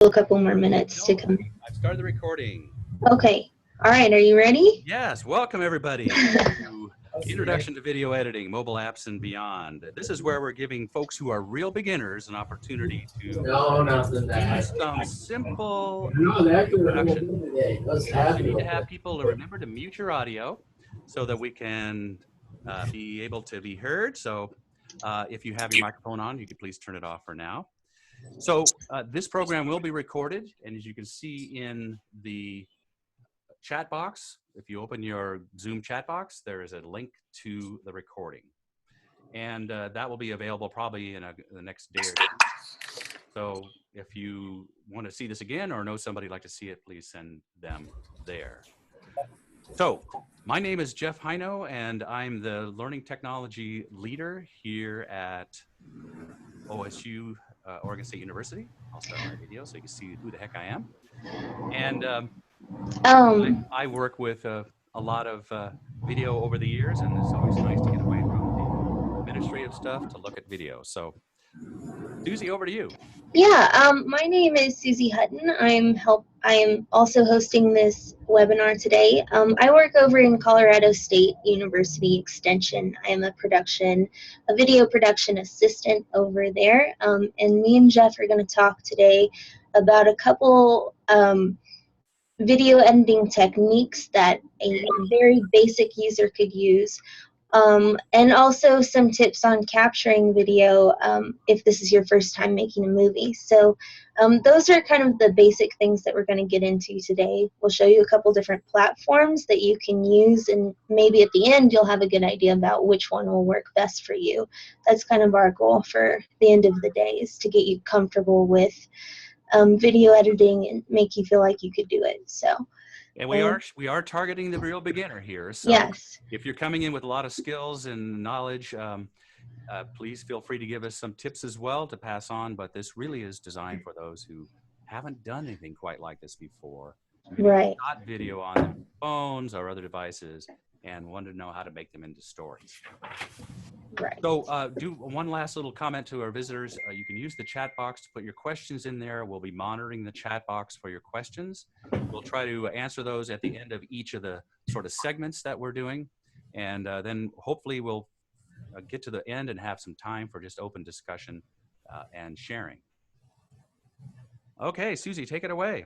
a couple more minutes to come. I've started the recording. Okay. All right. Are you ready? Yes. Welcome, everybody, to Introduction to Video Editing, Mobile Apps, and Beyond. This is where we're giving folks who are real beginners an opportunity to do some simple production. You also need to have people to remember to mute your audio so that we can be able to be heard. So if you have your microphone on, you could please turn it off for now. So this program will be recorded, and as you can see in the chat box, if you open your Zoom chat box, there is a link to the recording. And that will be available probably in the next day or two. So if you want to see this again or know somebody who'd like to see it, please send them there. So my name is Jeff Hino, and I'm the Learning Technology Leader here at OSU, Oregon State University. I'll start my video so you can see who the heck I am. And I work with a lot of video over the years, and it's always nice to get away from the administrative stuff to look at video. So, Susie, over to you. Yeah, my name is Susie Hutton. I'm also hosting this webinar today. I work over in Colorado State University Extension. I am a video production assistant over there. And me and Jeff are going to talk today about a couple video editing techniques that a very basic user could use. And also some tips on capturing video if this is your first time making a movie. So those are kind of the basic things that we're going to get into today. We'll show you a couple different platforms that you can use, and maybe at the end you'll have a good idea about which one will work best for you. That's kind of our goal for the end of the day, is to get you comfortable with video editing and make you feel like you could do it. So. And we are targeting the real beginner here. So yes. If you're coming in with a lot of skills and knowledge, please feel free to give us some tips as well to pass on. But this really is designed for those who haven't done anything quite like this before. Right. Got video on their phones or other devices and want to know how to make them into stories. Right. So do one last little comment to our visitors. You can use the chat box to put your questions in there. We'll be monitoring the chat box for your questions. We'll try to answer those at the end of each of the sort of segments that we're doing. And then hopefully we'll get to the end and have some time for just open discussion and sharing. Okay, Susie, take it away.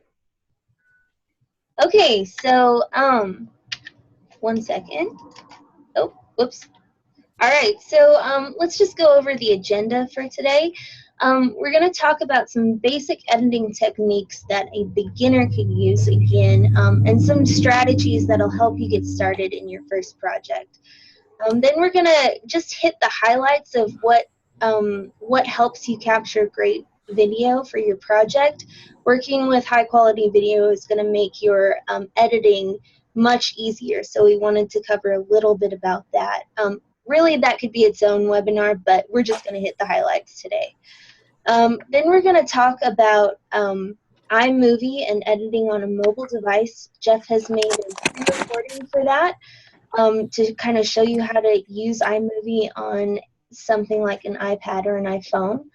Okay, so 1 second. Oh, whoops. All right, so let's just go over the agenda for today. We're going to talk about some basic editing techniques that a beginner could use again, and some strategies that'll help you get started in your first project. Then we're going to just hit the highlights of what helps you capture great video for your project. Working with high quality video is going to make your editing much easier, so we wanted to cover a little bit about that. Really, that could be its own webinar, but we're just going to hit the highlights today. Then we're going to talk about iMovie and editing on a mobile device. Jeff has made a recording for that to kind of show you how to use iMovie on something like an iPad or an iPhone.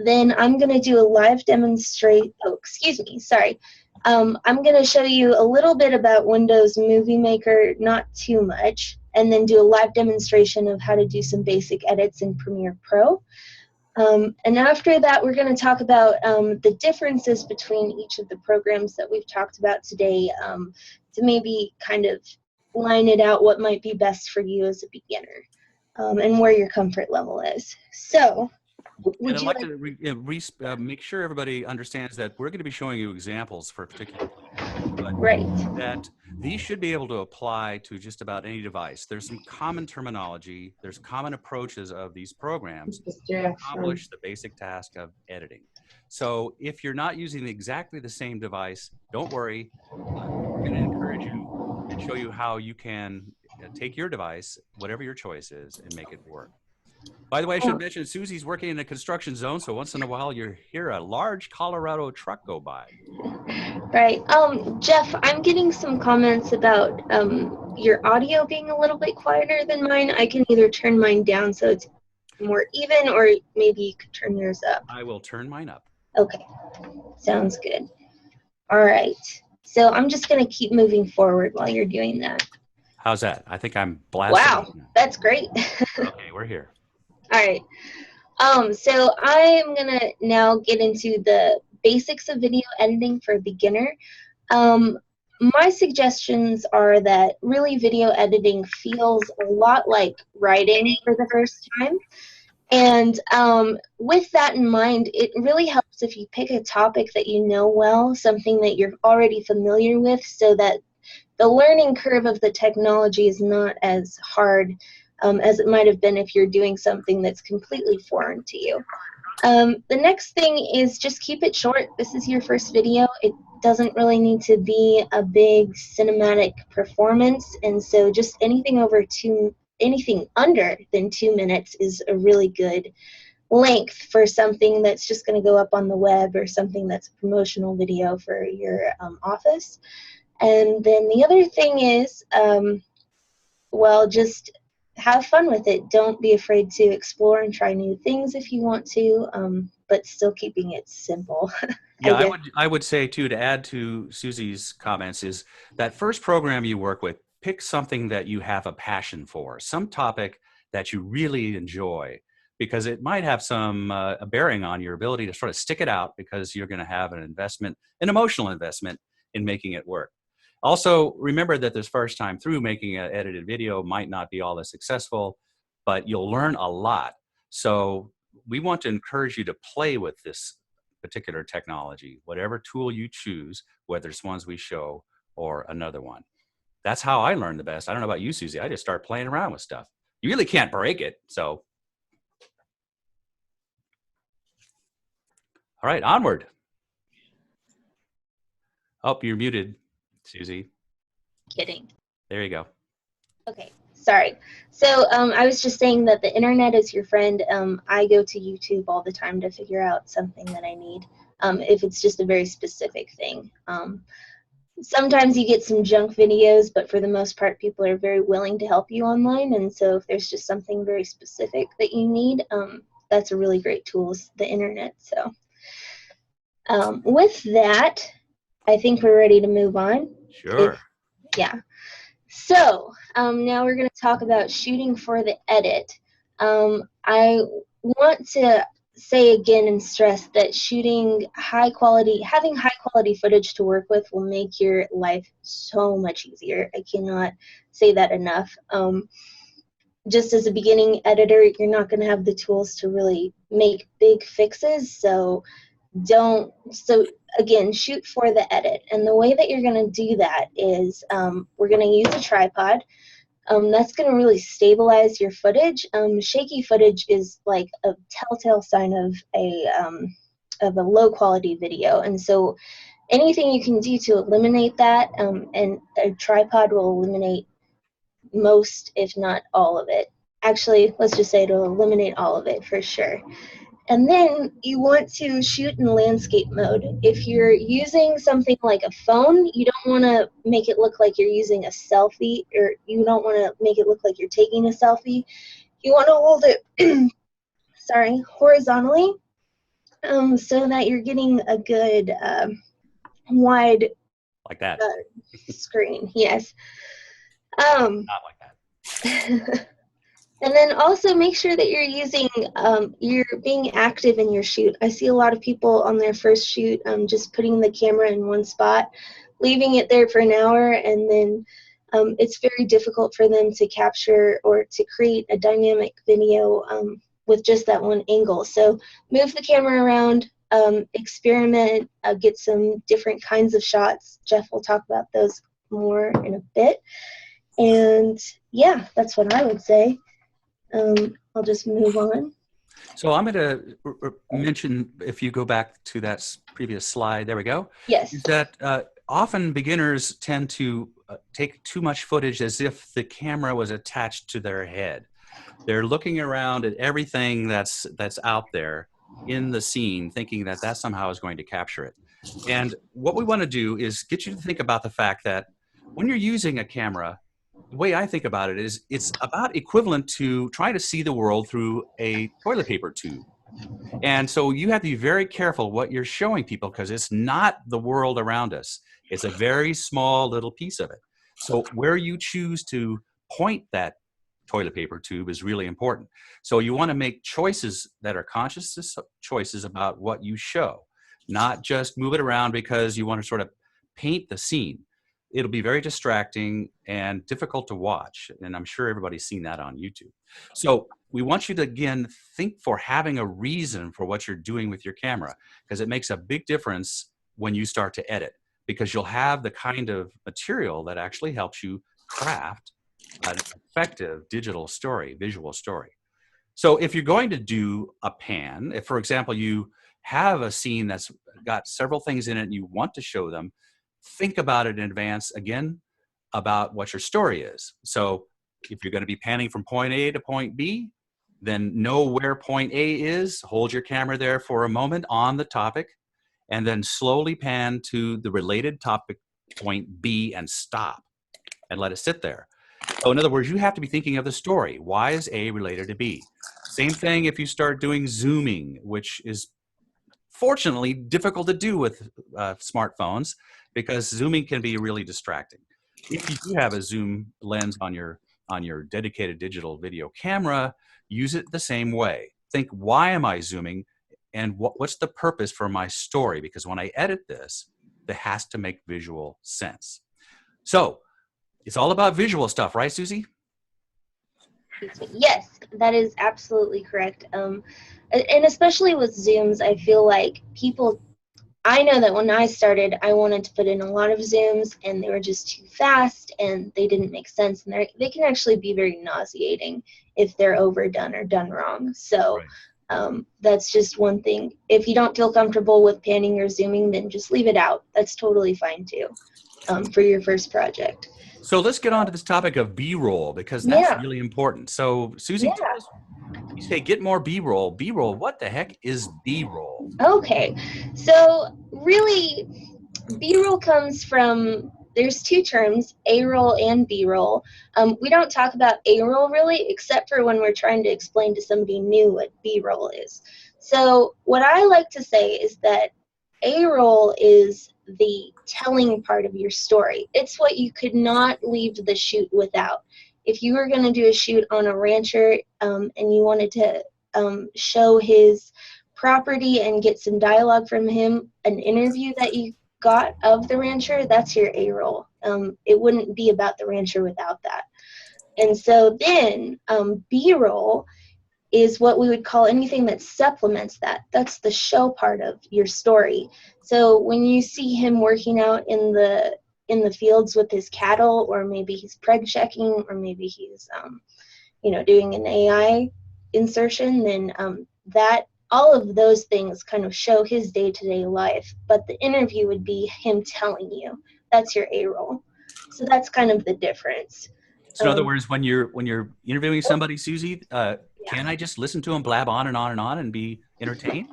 Then I'm going to do a live demonstration. Oh, excuse me, sorry. I'm going to show you a little bit about Windows Moviemaker, not too much, and then do a live demonstration of how to do some basic edits in Premiere Pro. And after that, we're going to talk about the differences between each of the programs that we've talked about today to maybe kind of line it out what might be best for you as a beginner and where your comfort level is. So. And I'd like to make sure everybody understands that we're going to be showing you examples for particular programs, but right. that these should be able to apply to just about any device. There's some common terminology, there's common approaches of these programs to accomplish the basic task of editing. So if you're not using exactly the same device, don't worry. We're going to encourage you and show you how you can take your device, whatever your choice is, and make it work. By the way, I should mention Susie's working in a construction zone, so once in a while you hear a large Colorado truck go by. Right. Jeff, I'm getting some comments about your audio being a little bit quieter than mine. I can either turn mine down so it's more even, or maybe you could turn yours up. I will turn mine up. Okay, sounds good. All right. So I'm just going to keep moving forward while you're doing that. How's that? I think I'm blasted. Wow, that's great. Okay, we're here. All right. So I'm going to now get into the basics of video editing for a beginner. My suggestions are that really video editing feels a lot like writing for the first time. And with that in mind, it really helps if you pick a topic that you know well, something that you're already familiar with, so that the learning curve of the technology is not as hard as it might have been if you're doing something that's completely foreign to you. The next thing is just keep it short. This is your first video. It doesn't really need to be a big cinematic performance, and so just anything under than 2 minutes is a really good length for something that's just going to go up on the web, or something that's a promotional video for your office. And then the other thing is, well, just have fun with it. Don't be afraid to explore and try new things if you want to, but still keeping it simple. Yeah, I would say too, to add to Susie's comments, is that first program you work with, pick something that you have a passion for, some topic that you really enjoy, because it might have some a bearing on your ability to sort of stick it out, because you're going to have an investment, an emotional investment in making it work. Also, remember that this first time through, making an edited video might not be all that successful, but you'll learn a lot. So we want to encourage you to play with this particular technology, whatever tool you choose, whether it's ones we show or another one. That's how I learned the best. I don't know about you, Susie. I just start playing around with stuff. You really can't break it. So, all right, onward. Oh, you're muted, Susie. Kidding. There you go. Okay, sorry. So I was just saying that the internet is your friend. I go to YouTube all the time to figure out something that I need, if it's just a very specific thing. Sometimes you get some junk videos, but for the most part, people are very willing to help you online. And so if there's just something very specific that you need, that's a really great tool, is the internet. So with that, I think we're ready to move on. Sure. Yeah. So now we're going to talk about shooting for the edit. I want to say again and stress that having high quality footage to work with will make your life so much easier. I cannot say that enough. Just as a beginning editor, you're not going to have the tools to really make big fixes. So again, shoot for the edit. And the way that you're going to do that is we're going to use a tripod. That's going to really stabilize your footage. Shaky footage is like a telltale sign of a low quality video. And so anything you can do to eliminate that, and a tripod will eliminate most, if not all of it. Actually, let's just say it'll eliminate all of it for sure. And then you want to shoot in landscape mode. If you're using something like a phone, you don't want to make it look like you're using a selfie, or you don't want to make it look like you're taking a selfie. You want to hold it horizontally, so that you're getting a good wide like that screen. Yes. Not like that. And then also make sure that you're being active in your shoot. I see a lot of people on their first shoot just putting the camera in one spot, leaving it there for an hour, and then it's very difficult for them to capture or to create a dynamic video with just that one angle. So move the camera around, experiment, get some different kinds of shots. Jeff will talk about those more in a bit. And yeah, that's what I would say. I'll just move on. So I'm going to mention, if you go back to that previous slide, there we go. Yes. Is that often beginners tend to take too much footage as if the camera was attached to their head. They're looking around at everything that's out there in the scene, thinking that somehow is going to capture it. And what we want to do is get you to think about the fact that when you're using a camera, the way I think about it is it's about equivalent to trying to see the world through a toilet paper tube. And so you have to be very careful what you're showing people, because it's not the world around us. It's a very small little piece of it. So where you choose to point that toilet paper tube is really important. So you want to make choices that are conscious choices about what you show, not just move it around because you want to sort of paint the scene. It'll be very distracting and difficult to watch. And I'm sure everybody's seen that on YouTube. So we want you to, again, think for having a reason for what you're doing with your camera, because it makes a big difference when you start to edit, because you'll have the kind of material that actually helps you craft an effective digital story, visual story. So if you're going to do a pan, if, for example, you have a scene that's got several things in it and you want to show them, think about it in advance, again, about what your story is. So if you're going to be panning from point A to point B, then know where point A is, hold your camera there for a moment on the topic, and then slowly pan to the related topic, point B, and stop and let it sit there. So in other words, you have to be thinking of the story. Why is A related to B? Same thing if you start doing zooming, which is fortunately difficult to do with smartphones, because zooming can be really distracting. If you do have a zoom lens on your dedicated digital video camera, use it the same way. Think, why am I zooming, and what's the purpose for my story? Because when I edit this, it has to make visual sense. So it's all about visual stuff, right, Susie? Yes, that is absolutely correct. And especially with Zooms, I feel like I know that when I started, I wanted to put in a lot of Zooms, and they were just too fast, and they didn't make sense, and they can actually be very nauseating if they're overdone or done wrong. So that's just one thing. If you don't feel comfortable with panning or zooming, then just leave it out. That's totally fine too, for your first project. So let's get on to this topic of B-roll, because that's really important. So Susie, tell us, you say get more B-roll. B-roll, what the heck is B-roll? Okay, so really, B-roll comes from, there's two terms, A-roll and B-roll. We don't talk about A-roll really, except for when we're trying to explain to somebody new what B-roll is. So what I like to say is that A-roll is the telling part of your story. It's what you could not leave the shoot without. If you were going to do a shoot on a rancher and you wanted to show his property and get some dialogue from him, an interview that you got of the rancher, that's your A-roll. It wouldn't be about the rancher without that. And so then B-roll is what we would call anything that supplements that. That's the show part of your story. So when you see him working out in the fields with his cattle, or maybe he's preg checking, or maybe he's doing an AI insertion, then that all of those things kind of show his day-to-day life, but the interview would be him telling you. That's your A-roll. So that's kind of the difference. So in other words, when you're interviewing somebody, Susie, can I just listen to him blab on and on and on and be entertained?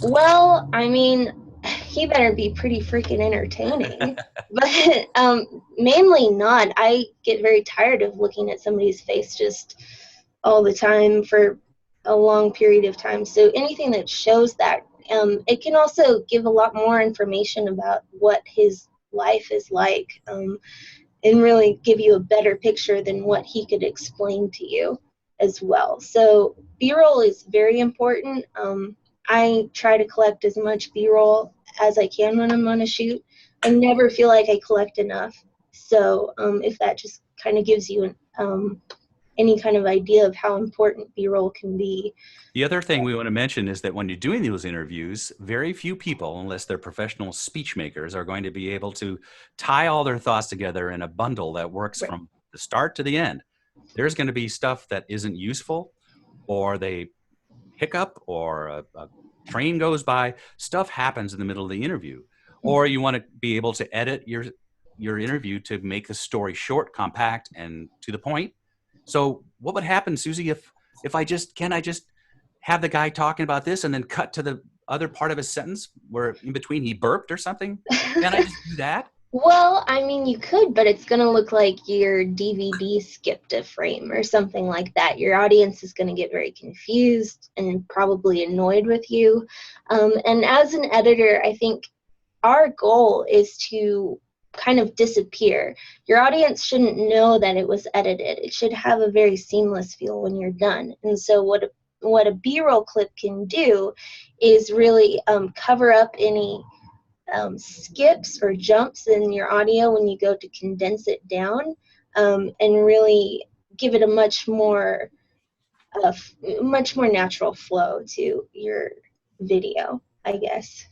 Well, I mean, he better be pretty freaking entertaining. But mainly not. I get very tired of looking at somebody's face just all the time for a long period of time. So anything that shows that, it can also give a lot more information about what his life is like, and really give you a better picture than what he could explain to you as well. So B-roll is very important. I try to collect as much B-roll as I can when I'm on a shoot. I never feel like I collect enough. So if that just kind of gives you any kind of idea of how important B-roll can be. The other thing we want to mention is that when you're doing those interviews, very few people, unless they're professional speech makers, are going to be able to tie all their thoughts together in a bundle that works from the start to the end. There's going to be stuff that isn't useful, or they hiccup, or a train goes by. Stuff happens in the middle of the interview. Or you want to be able to edit your interview to make the story short, compact, and to the point. So what would happen, Susie, if I just have the guy talking about this and then cut to the other part of his sentence where in between he burped or something? Can I just do that? Well, I mean, you could, but it's going to look like your DVD skipped a frame or something like that. Your audience is going to get very confused and probably annoyed with you. And as an editor, I think our goal is to kind of disappear. Your audience shouldn't know that it was edited. It should have a very seamless feel when you're done. And so what a B-roll clip can do is really cover up any skips or jumps in your audio when you go to condense it down, and really give it a much more natural flow to your video, I guess.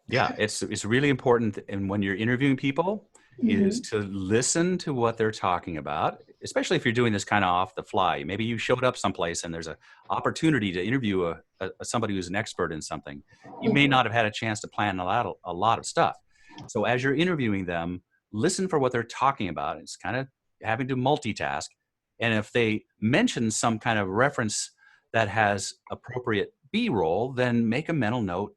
Yeah, it's really important, and when you're interviewing people, is to listen to what they're talking about, especially if you're doing this kind of off the fly. Maybe you showed up someplace and there's an opportunity to interview somebody who's an expert in something. You may not have had a chance to plan a lot of stuff. So as you're interviewing them, listen for what they're talking about. It's kind of having to multitask. And if they mention some kind of reference that has appropriate B-roll, then make a mental note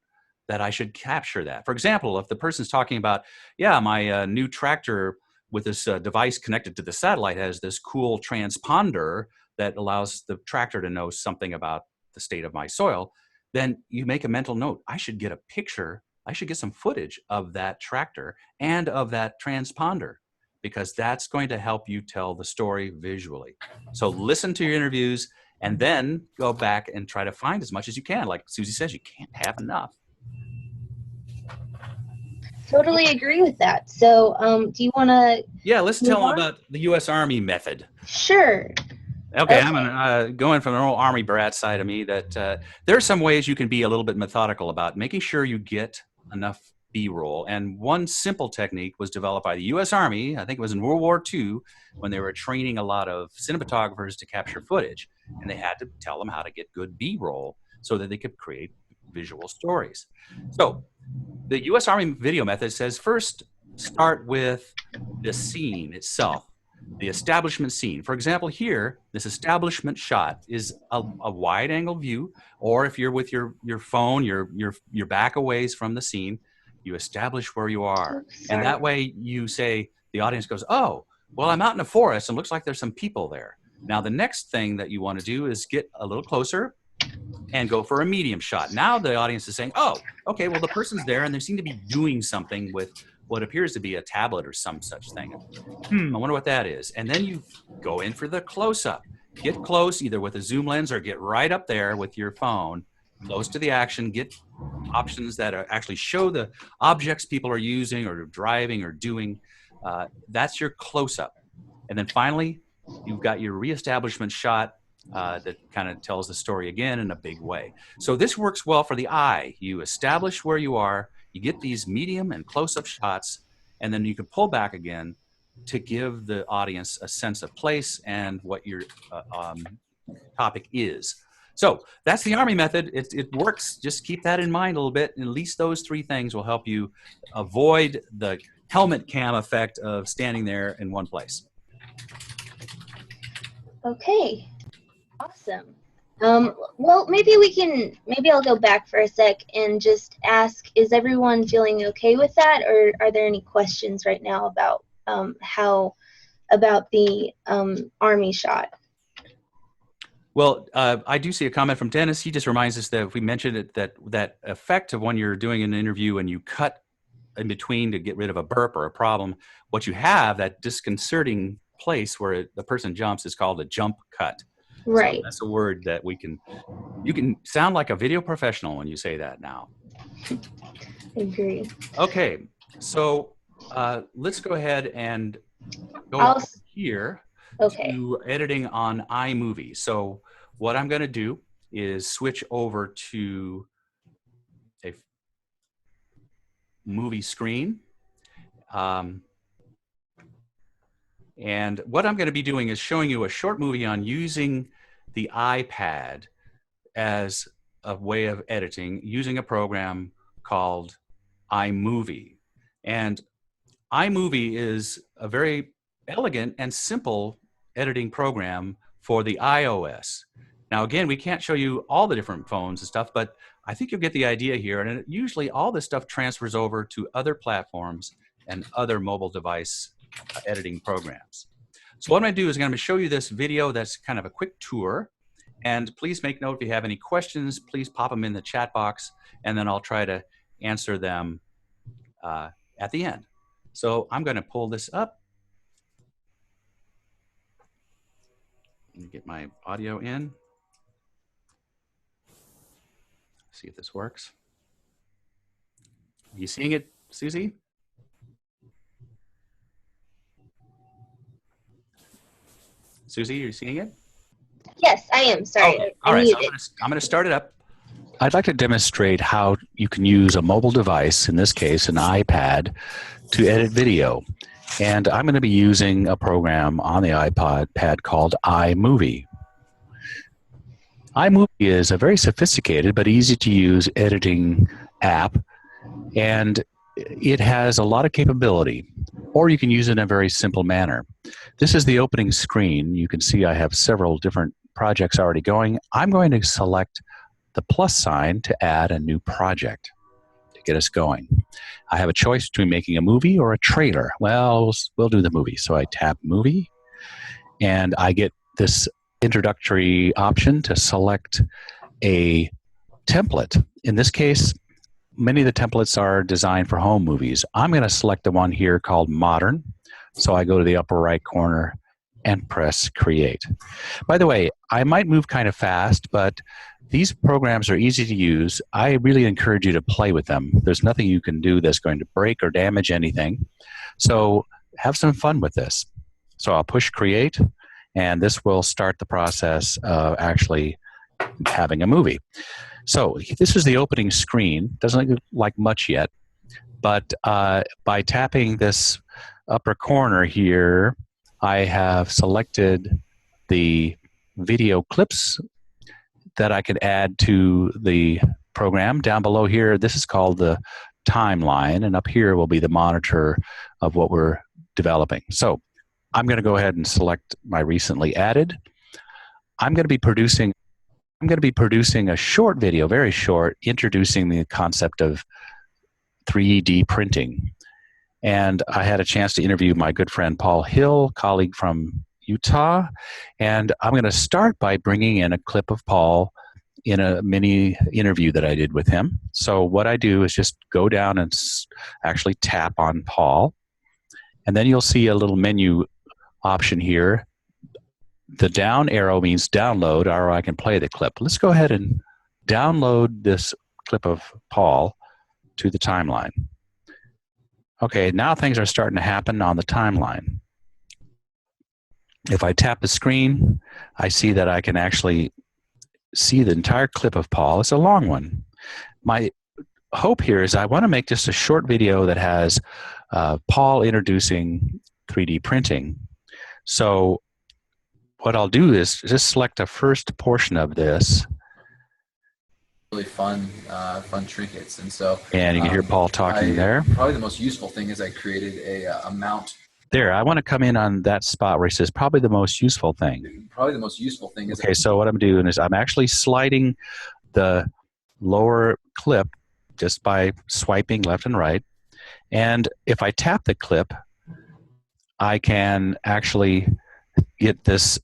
that I should capture that. For example, if the person's talking about, yeah, my new tractor with this device connected to the satellite has this cool transponder that allows the tractor to know something about the state of my soil, then you make a mental note. I should get a picture. I should get some footage of that tractor and of that transponder, because that's going to help you tell the story visually. So listen to your interviews and then go back and try to find as much as you can. Like Susie says, you can't have enough. Totally agree with that. So, do you want to? Yeah, let's tell them about the U.S. Army method. Sure. Okay, I'm going from an old Army brat side of me that there are some ways you can be a little bit methodical about making sure you get enough B-roll. And one simple technique was developed by the U.S. Army. I think it was in World War II, when they were training a lot of cinematographers to capture footage, and they had to tell them how to get good B-roll so that they could create visual stories. So the U.S. Army video method says first start with the scene itself, the establishment scene. For example, here, this establishment shot is a wide angle view, or if you're with your phone, you're back a ways from the scene, you establish where you are. And that way you say, the audience goes, oh, well, I'm out in a forest and looks like there's some people there. Now, the next thing that you want to do is get a little closer and go for a medium shot. Now the audience is saying, oh, okay, well, the person's there and they seem to be doing something with what appears to be a tablet or some such thing. I wonder what that is. And then you go in for the close-up. Get close, either with a zoom lens or get right up there with your phone, close to the action, get options that actually show the objects people are using or driving or doing. That's your close-up. And then finally, you've got your reestablishment shot that kind of tells the story again in a big way. So this works well for the eye. You establish where you are, you get these medium and close-up shots, and then you can pull back again to give the audience a sense of place and what your topic is. So that's the Army method. It works. Just keep that in mind a little bit. And at least those three things will help you avoid the helmet cam effect of standing there in one place. Okay. Awesome. Well, maybe I'll go back for a sec and just ask, is everyone feeling okay with that, or are there any questions right now about about the Army shot? Well, I do see a comment from Dennis. He just reminds us that if we mentioned it, that effect of when you're doing an interview and you cut in between to get rid of a burp or a problem, what you have, that disconcerting place where the person jumps, is called a jump cut. Right. So that's a word that you can sound like a video professional when you say that now. Agree. Okay, so let's go ahead and go here to editing on iMovie. So what I'm going to do is switch over to a movie screen. And what I'm going to be doing is showing you a short movie on using the iPad as a way of editing using a program called iMovie. And iMovie is a very elegant and simple editing program for the iOS. Now, again, we can't show you all the different phones and stuff, but I think you'll get the idea here. And usually all this stuff transfers over to other platforms and other mobile device editing programs. So what I'm going to do is I'm going to show you this video that's kind of a quick tour. And please make note if you have any questions, please pop them in the chat box, and then I'll try to answer them at the end. So I'm going to pull this up. Let me get my audio in. See if this works. Are you seeing it, Susie? Susie, are you seeing it? Yes, I am. Sorry. Okay. I All right, so muted. I'm going to start it up. I'd like to demonstrate how you can use a mobile device, in this case an iPad, to edit video. And I'm going to be using a program on the iPad called iMovie. iMovie is a very sophisticated but easy to use editing app, and it has a lot of capability, or you can use it in a very simple manner. This is the opening screen. You can see I have several different projects already going. I'm going to select the plus sign to add a new project to get us going. I have a choice between making a movie or a trailer. Well, we'll do the movie. So I tap movie, and I get this introductory option to select a template. In this case, many of the templates are designed for home movies. I'm going to select the one here called Modern. So I go to the upper right corner and press Create. By the way, I might move kind of fast, but these programs are easy to use. I really encourage you to play with them. There's nothing you can do that's going to break or damage anything. So have some fun with this. So I'll push Create, and this will start the process of actually having a movie. So this is the opening screen. Doesn't look like much yet, but by tapping this upper corner here, I have selected the video clips that I can add to the program. Down below here, this is called the timeline, and up here will be the monitor of what we're developing. So I'm going to go ahead and select my recently added. I'm going to be producing a short video, very short, introducing the concept of 3D printing. And I had a chance to interview my good friend Paul Hill, colleague from Utah. And I'm going to start by bringing in a clip of Paul in a mini interview that I did with him. So what I do is just go down and actually tap on Paul. And then you'll see a little menu option here. The down arrow means download, or I can play the clip. Let's go ahead and download this clip of Paul to the timeline. Okay, now things are starting to happen on the timeline. If I tap the screen, I see that I can actually see the entire clip of Paul. It's a long one. My hope here is I want to make just a short video that has Paul introducing 3D printing. So what I'll do is just select a first portion of this. Really fun trinkets, and so. And you can hear Paul talking there. Probably the most useful thing is I created a mount. There, I want to come in on that spot where he says probably the most useful thing. Probably the most useful thing is. Okay, so what I'm doing is I'm actually sliding the lower clip just by swiping left and right. And if I tap the clip, I can actually get this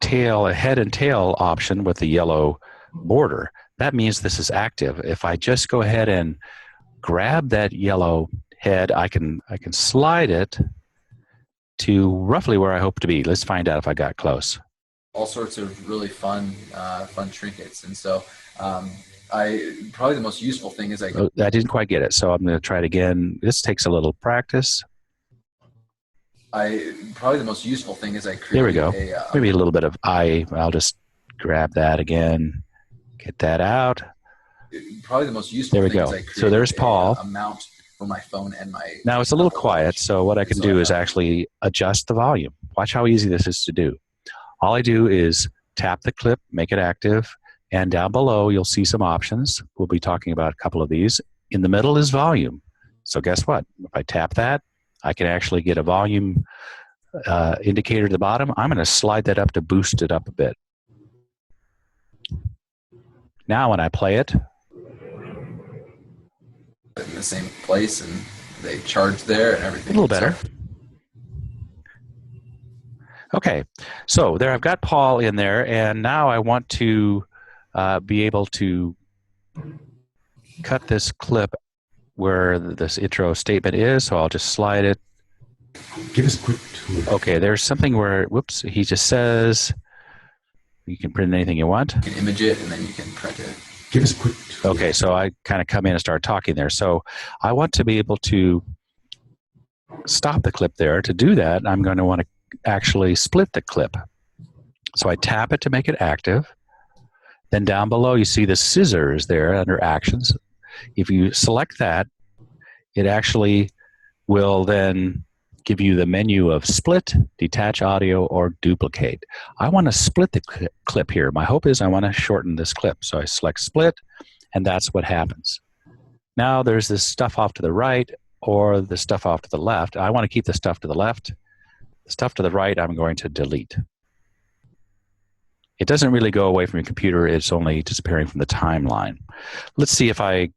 tail, a head and tail option with the yellow border. That means this is active. If I just go ahead and grab that yellow head, I can slide it to roughly where I hope to be. Let's find out if I got close. All sorts of really fun trinkets, and so probably the most useful thing is I didn't quite get it, so I'm going to try it again. This takes a little practice. Probably the most useful thing is I created. There we go. Maybe a little bit of I'll just grab that again. Get that out. Probably the most useful. There we thing go. Is I created so there's Paul. A mount for my phone and my. Now it's a little quiet, so what I can do is actually adjust the volume. Watch how easy this is to do. All I do is tap the clip, make it active, and down below you'll see some options. We'll be talking about a couple of these. In the middle is volume. So guess what? If I tap that, I can actually get a volume indicator at the bottom. I'm going to slide that up to boost it up a bit. Now when I play it, in the same place, and they charge there and everything. A little better. Okay, so there I've got Paul in there, and now I want to be able to cut this clip where this intro statement is, so I'll just slide it. Give us a quick tour. Okay, there's something where, whoops, he just says you can print anything you want. You can image it, and then you can print it. Give us a quick tour. Okay, so I kind of come in and start talking there. So I want to be able to stop the clip there. To do that, I'm going to want to actually split the clip. So I tap it to make it active. Then down below you see the scissors there under actions. If you select that, it actually will then give you the menu of split, detach audio, or duplicate. I want to split the clip here. My hope is I want to shorten this clip. So I select split, and that's what happens. Now there's this stuff off to the right or the stuff off to the left. I want to keep the stuff to the left. The stuff to the right I'm going to delete. It doesn't really go away from your computer. It's only disappearing from the timeline. Let's see if I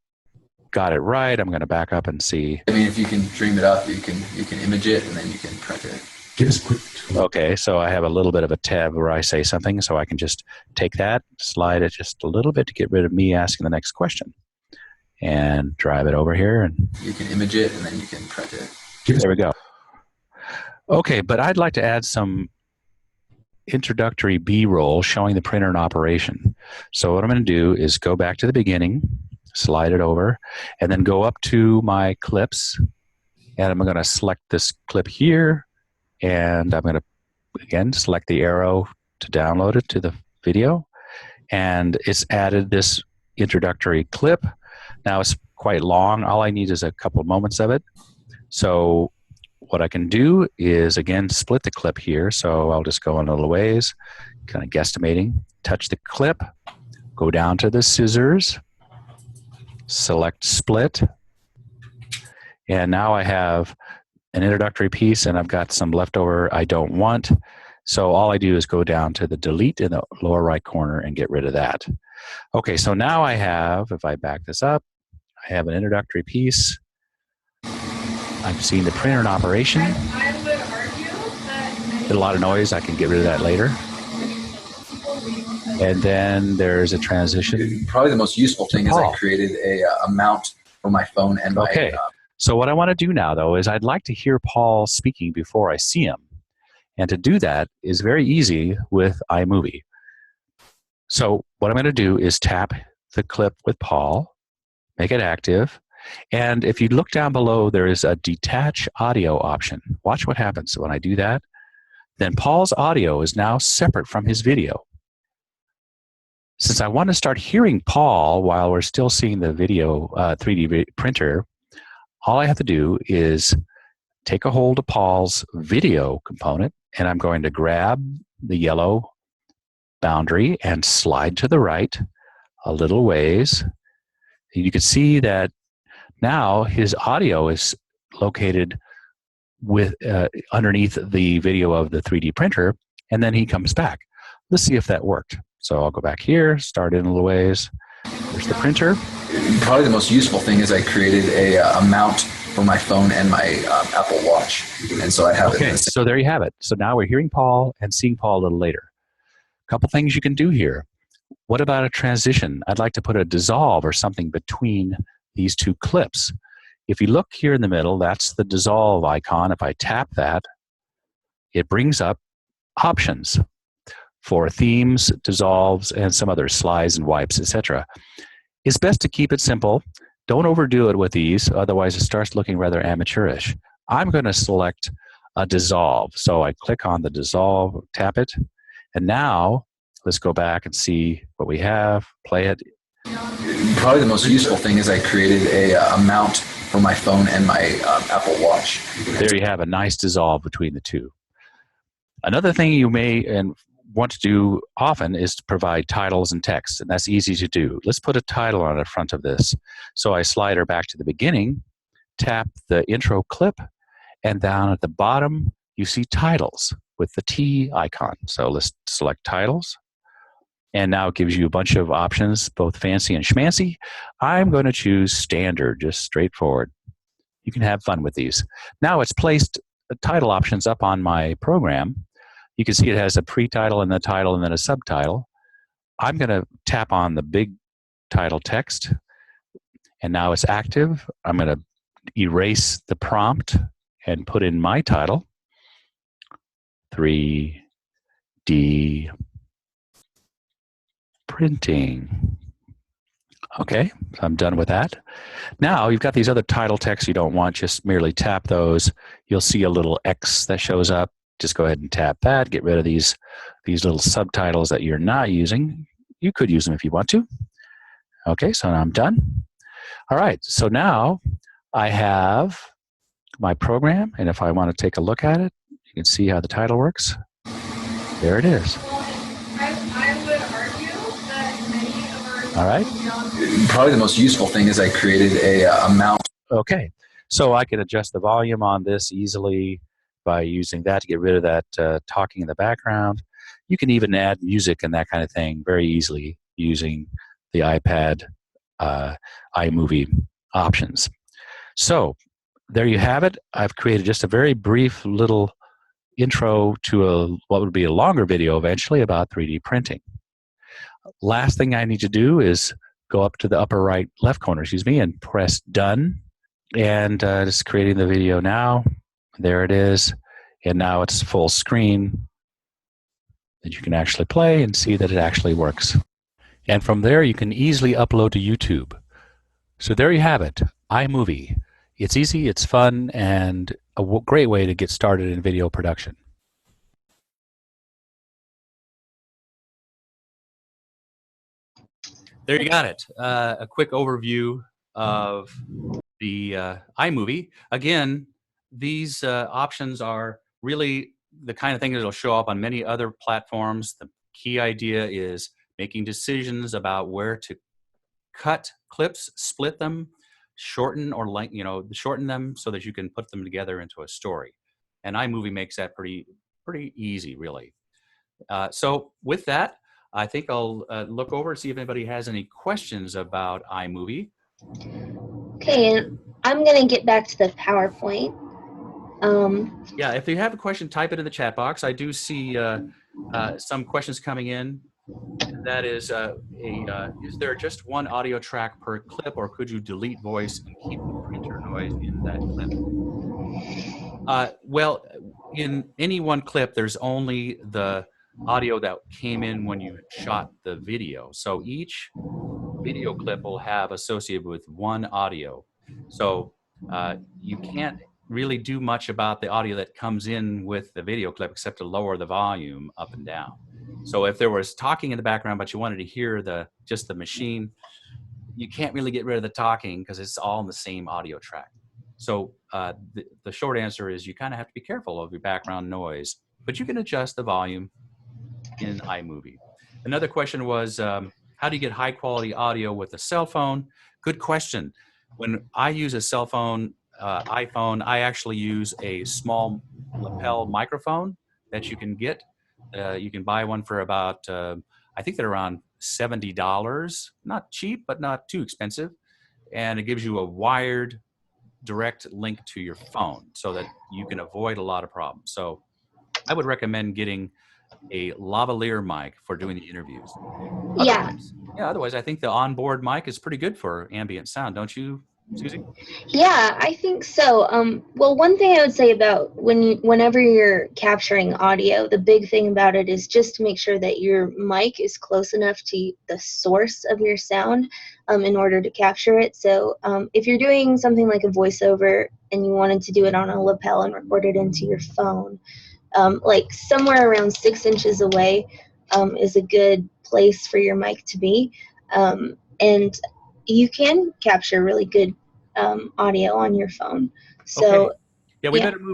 got it right. I'm going to back up and see. I mean, if you can dream it up, you can image it, and then you can print it. Give us a quick tour. Okay, so I have a little bit of a tab where I say something, so I can just take that, slide it just a little bit to get rid of me asking the next question, and drive it over here. And you can image it, and then you can print it. There we go. Okay, but I'd like to add some introductory B-roll showing the printer in operation. So what I'm going to do is go back to the beginning, slide it over, and then go up to my clips, and I'm going to select this clip here, and I'm going to, again, select the arrow to download it to the video, and it's added this introductory clip. Now it's quite long. All I need is a couple of moments of it. So what I can do is, again, split the clip here. So I'll just go in a little ways, kind of guesstimating, touch the clip, go down to the scissors, select split, and now I have an introductory piece, and I've got some leftover I don't want. So all I do is go down to the delete in the lower right corner and get rid of that. Okay, so now I have, if I back this up, I have an introductory piece. I'm seeing the printer in operation. I would argue that Did a lot of noise. I can get rid of that later. And then there's a transition. Probably the most useful thing is I created a mount for my phone and my. Okay. So what I want to do now, though, is I'd like to hear Paul speaking before I see him. And to do that is very easy with iMovie. So what I'm going to do is tap the clip with Paul, make it active. And if you look down below, there is a detach audio option. Watch what happens when I do that. Then Paul's audio is now separate from his video. Since I want to start hearing Paul while we're still seeing the video 3D printer, all I have to do is take a hold of Paul's video component, and I'm going to grab the yellow boundary and slide to the right a little ways. You can see that now his audio is located with underneath the video of the 3D printer, and then he comes back. Let's see if that worked. So I'll go back here, start in a little ways. There's the printer. Probably the most useful thing is I created a mount for my phone and my Apple Watch, and so I have it. Okay, so there you have it. So now we're hearing Paul and seeing Paul a little later. A couple things you can do here. What about a transition? I'd like to put a dissolve or something between these two clips. If you look here in the middle, that's the dissolve icon. If I tap that, it brings up options for themes, dissolves, and some other slides and wipes, etc. It's best to keep it simple. Don't overdo it with these, otherwise it starts looking rather amateurish. I'm going to select a dissolve. So I click on the dissolve, tap it, and now let's go back and see what we have, play it. Probably the most useful thing is I created a mount for my phone and my Apple Watch. There you have a nice dissolve between the two. Another thing you may want to do often is to provide titles and text, and that's easy to do. Let's put a title on the front of this. So I slide her back to the beginning, tap the intro clip, and down at the bottom you see titles with the T icon. So let's select titles, and now it gives you a bunch of options, both fancy and schmancy. I'm going to choose standard, just straightforward. You can have fun with these. Now it's placed the title options up on my program. You can see it has a pre-title and the title and then a subtitle. I'm going to tap on the big title text, and now it's active. I'm going to erase the prompt and put in my title, 3D printing. Okay, so I'm done with that. Now you've got these other title texts you don't want. Just merely tap those. You'll see a little X that shows up. Just go ahead and tap that. Get rid of these little subtitles that you're not using. You could use them if you want to. Okay, so now I'm done. All right, so now I have my program, and if I want to take a look at it, you can see how the title works. There it is. I would argue that many of our All right. Probably the most useful thing is I created a mount. Okay, so I can adjust the volume on this easily by using that to get rid of that talking in the background. You can even add music and that kind of thing very easily using the iPad iMovie options. So there you have it. I've created just a very brief little intro to what would be a longer video eventually about 3D printing. Last thing I need to do is go up to the upper left corner, and press done. And just creating the video now. There it is. And now it's full screen that you can actually play and see that it actually works. And from there, you can easily upload to YouTube. So there you have it, iMovie. It's easy, it's fun, and a great way to get started in video production. There you got it. A quick overview of the iMovie. Again, these options are really the kind of thing that will show up on many other platforms. The key idea is making decisions about where to cut clips, split them, shorten or shorten them so that you can put them together into a story. And iMovie makes that pretty easy, really. So with that, I think I'll look over and see if anybody has any questions about iMovie. Okay, and I'm going to get back to the PowerPoint. Yeah, if you have a question, type it in the chat box. I do see some questions coming in. That is, is there just one audio track per clip, or could you delete voice and keep the printer noise in that clip? Well, in any one clip, there's only the audio that came in when you shot the video. So each video clip will have associated with one audio. So you can't really do much about the audio that comes in with the video clip except to lower the volume up and down. So if there was talking in the background, but you wanted to hear just the machine, you can't really get rid of the talking because it's all in the same audio track. So the short answer is you kind of have to be careful of your background noise, but you can adjust the volume in iMovie. Another question was, how do you get high quality audio with a cell phone? Good question. When I use a cell phone, iPhone, I actually use a small lapel microphone that you can get. You can buy one for about, I think they're around $70. Not cheap, but not too expensive. And it gives you a wired direct link to your phone so that you can avoid a lot of problems. So I would recommend getting a lavalier mic for doing the interviews. Otherwise, I think the onboard mic is pretty good for ambient sound, don't you, Susie? Yeah, I think so. Well, one thing I would say about whenever you're capturing audio, the big thing about it is just to make sure that your mic is close enough to the source of your sound in order to capture it. So if you're doing something like a voiceover and you wanted to do it on a lapel and record it into your phone, like somewhere around 6 inches away is a good place for your mic to be. And you can capture really good audio on your phone. So okay. Yeah,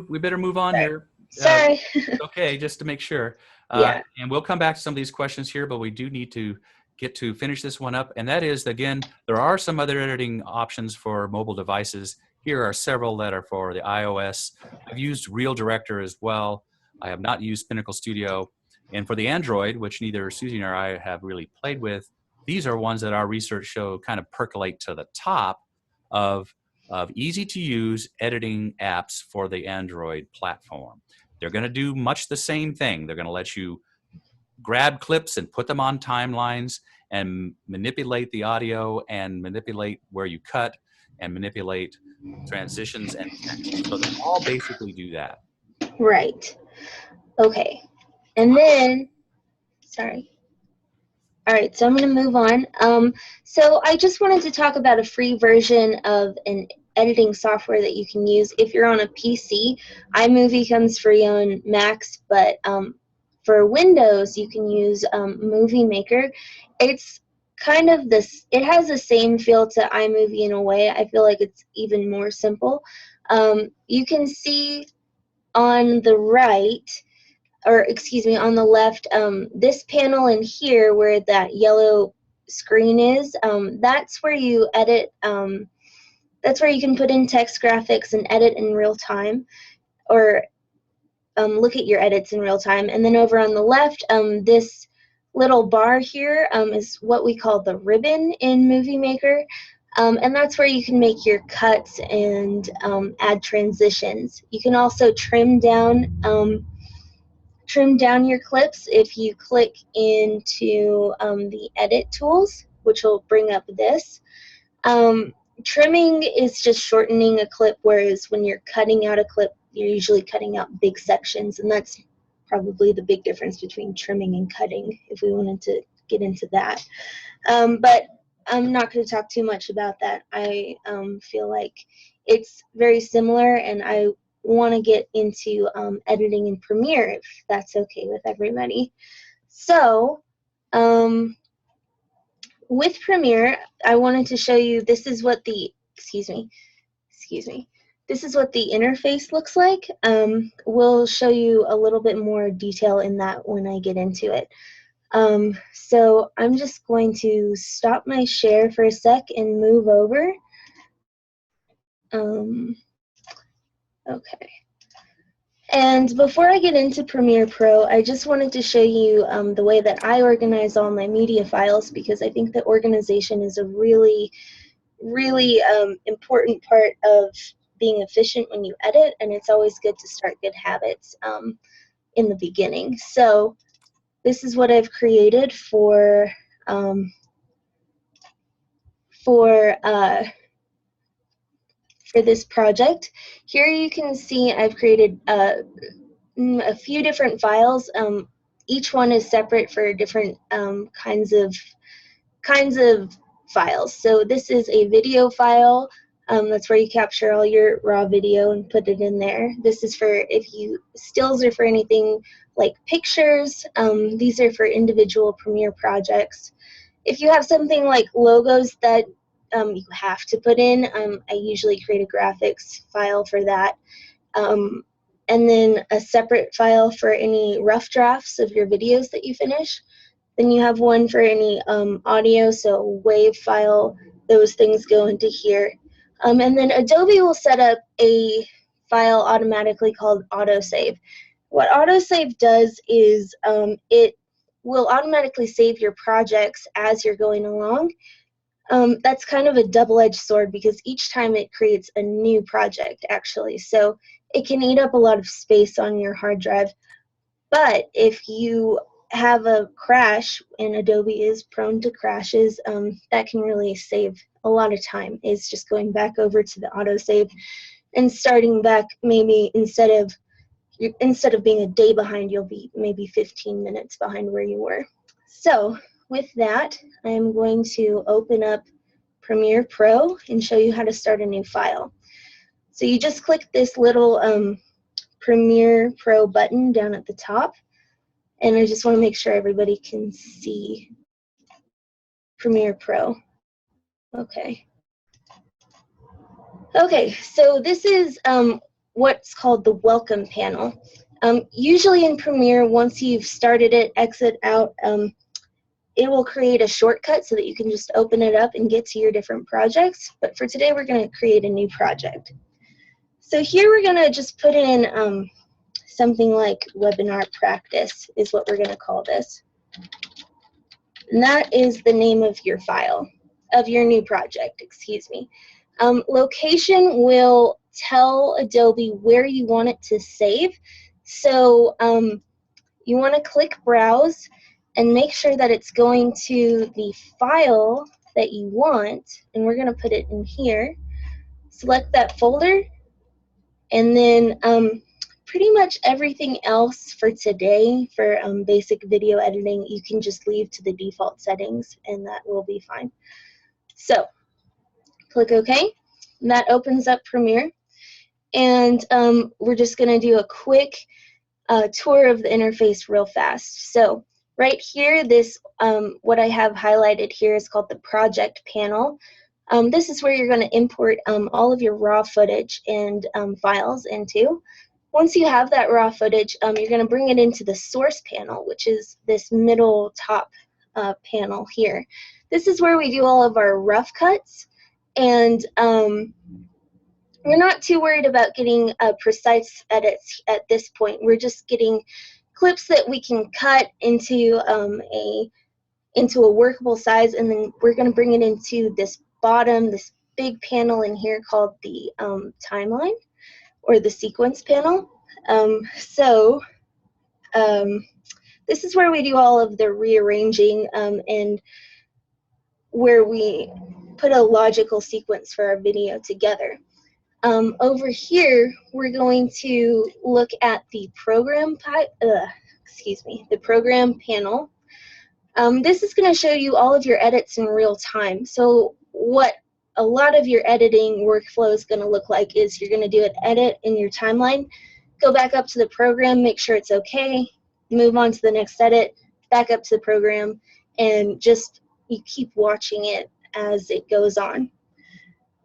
we better move on here. Sorry. Okay, just to make sure. Yeah. And we'll come back to some of these questions here, but we do need to get to finish this one up. And that is, again, there are some other editing options for mobile devices. Here are several that are for the iOS. I've used Real Director as well. I have not used Pinnacle Studio. And for the Android, which neither Susie nor I have really played with, these are ones that our research show kind of percolate to the top of of easy-to-use editing apps for the Android platform. They're going to do much the same thing. They're going to let you grab clips and put them on timelines and manipulate the audio and manipulate where you cut and manipulate transitions and text. So they all basically do that. Right. Okay. And then, sorry. All right, so I'm going to move on. So I just wanted to talk about a free version of an editing software that you can use if you're on a PC. iMovie comes free on Macs, but for Windows, you can use Moviemaker. It's kind of this, it has the same feel to iMovie in a way. I feel like it's even more simple. You can see on the right, or excuse me, on the left, this panel in here where that yellow screen is, that's where you edit, that's where you can put in text graphics and edit in real time, or look at your edits in real time. And then over on the left, this little bar here is what we call the ribbon in Moviemaker. And that's where you can make your cuts and add transitions. You can also trim down your clips if you click into the edit tools, which will bring up this. Trimming is just shortening a clip, whereas when you're cutting out a clip, you're usually cutting out big sections, and that's probably the big difference between trimming and cutting, if we wanted to get into that. But I'm not going to talk too much about that. I feel like it's very similar, and I want to get into editing in Premiere, if that's okay with everybody. So with Premiere, I wanted to show you, this is what the, excuse me, this is what the interface looks like. We'll show you a little bit more detail in that when I get into it. So I'm just going to stop my share for a sec and move over. Okay. And before I get into Premiere Pro, I just wanted to show you the way that I organize all my media files, because I think that organization is a really, really important part of being efficient when you edit, and it's always good to start good habits in the beginning. So this is what I've created for this project. Here you can see I've created a few different files. Each one is separate for different kinds of files. So this is a video file. That's where you capture all your raw video and put it in there. This is for if you stills are for anything like pictures. These are for individual Premiere projects. If you have something like logos that you have to put in, I usually create a graphics file for that. And then a separate file for any rough drafts of your videos that you finish. Then you have one for any audio, so WAV file, those things go into here. And then Adobe will set up a file automatically called autosave. What autosave does is it will automatically save your projects as you're going along. That's kind of a double-edged sword, because each time it creates a new project, actually. So it can eat up a lot of space on your hard drive. But if you have a crash, and Adobe is prone to crashes, that can really save a lot of time. It's just going back over to the autosave and starting back. Maybe instead of being a day behind, you'll be maybe 15 minutes behind where you were. So with that, I'm going to open up Premiere Pro and show you how to start a new file. So you just click this little Premiere Pro button down at the top, and I just want to make sure everybody can see Premiere Pro. Okay. Okay, so this is what's called the welcome panel. Usually in Premiere, once you've started it, exit out, it will create a shortcut so that you can just open it up and get to your different projects. But for today, we're going to create a new project. So here we're going to just put in something like webinar practice is what we're going to call this. And that is the name of your file, of your new project, excuse me. Location will tell Adobe where you want it to save. So you want to click Browse and make sure that it's going to the file that you want, and we're going to put it in here. Select that folder, and then pretty much everything else for today for basic video editing you can just leave to the default settings, and that will be fine. So click OK, and that opens up Premiere, and we're just going to do a quick tour of the interface real fast. So right here, this what I have highlighted here is called the project panel. This is where you're going to import all of your raw footage and files into. Once you have that raw footage, you're going to bring it into the source panel, which is this middle top panel here. This is where we do all of our rough cuts, and we're not too worried about getting precise edits at this point. We're just getting clips that we can cut into a workable size, and then we're going to bring it into this big panel in here called the timeline, or the sequence panel. This is where we do all of the rearranging and where we put a logical sequence for our video together. Over here, we're going to look at the program panel. This is going to show you all of your edits in real time. So what a lot of your editing workflow is going to look like is you're going to do an edit in your timeline, go back up to the program, make sure it's okay, move on to the next edit, back up to the program, and just you keep watching it as it goes on.